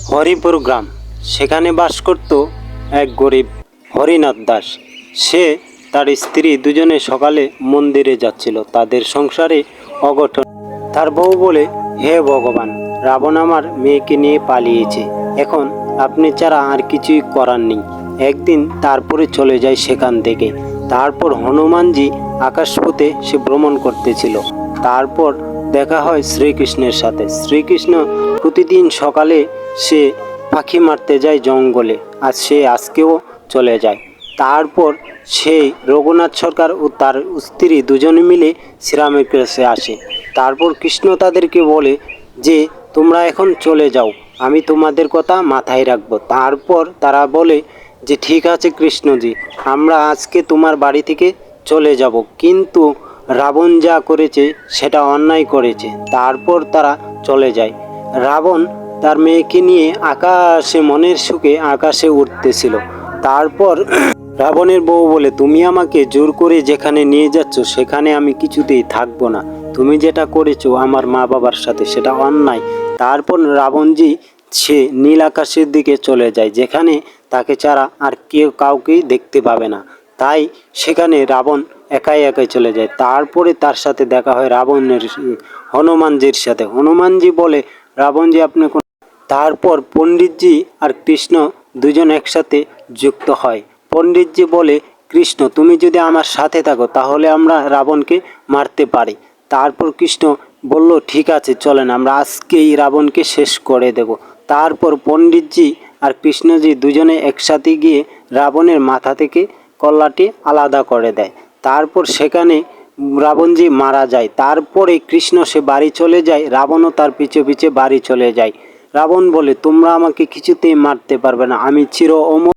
হরিপুর গ্রাম। সেখানে বাস করত এক গরিব হরিনাথ দাস। সে তার স্ত্রী দুজনে সকালে মন্দিরে যাচ্ছিল। তাদের সংসারে অঘটন। তার বউ বলে, হে ভগবান, রাবণ আমার মেয়েকে নিয়ে পালিয়েছে। এখন আপনি ছাড়া আর কিছুই করার নেই। একদিন তারপরে চলে যায় সেখান থেকে। তারপর হনুমানজি আকাশপথে সে ভ্রমণ করতেছিল। তারপর দেখা হয় শ্রীকৃষ্ণের সাথে। শ্রীকৃষ্ণ প্রতিদিন সকালে সে পাখি মারতে যায় জঙ্গলে, আর সে আজকেও চলে যায়। তারপর সে রঘুনাথ সরকার ও তার স্ত্রী দুজনে মিলে শ্রীরামের কাছে আসে। তারপর কৃষ্ণ তাদেরকে বলে যে তোমরা এখন চলে যাও, আমি তোমাদের কথা মাথায় রাখবো। তারপর তারা বলে যে ঠিক আছে কৃষ্ণজি, আমরা আজকে তোমার বাড়ি থেকে চলে যাব, কিন্তু রাবণ যা করেছে সেটা অন্যায় করেছে। তারপর তারা চলে যায়। রাবণ তার মেয়েকে নিয়ে আকাশে মনের সুখে আকাশে উঠতেছিল। তারপর রাবণের বউ বলে, তুমি আমাকে জোর করে যেখানে নিয়ে যাচ্ছ সেখানে আমি কিছুতেই থাকবো না। তুমি যেটা করেছো আমার মা বাবার সাথে সেটা অন্যায়। তারপর রাবণজি সে নীল আকাশের দিকে চলে যায়, যেখানে তাকে ছাড়া আর কেউ কাউকেই দেখতে পাবে না। তাই সেখানে রাবণ একাই একাই চলে যায়। তারপরে তার সাথে দেখা হয় রাবণের হনুমানজির সাথে। হনুমানজি বলে, রাবণজি আপনি কোন। তারপর পণ্ডিতজি আর কৃষ্ণ দুজন একসাথে যুক্ত হয়। পণ্ডিতজি বলে, কৃষ্ণ তুমি যদি আমার সাথে থাকো তাহলে আমরা রাবণকে মারতে পারি। তারপর কৃষ্ণ বলল, ঠিক আছে চলেন, আমরা আজকেই রাবণকে শেষ করে দেব। তারপর পণ্ডিতজি আর কৃষ্ণজি দুজনে একসাথে গিয়ে রাবণের মাথা থেকে কল্লাটি আলাদা করে দেয়। তারপর সেখানে রাবণজি মারা যায়। তারপরে কৃষ্ণ সে বাড়ি চলে যায়, রাবণও তার পিছে পিছে বাড়ি চলে যায়। রাবণ বলে, তোমরা আমাকে কিছুতেই মারতে পারবে না, আমি চির অমর।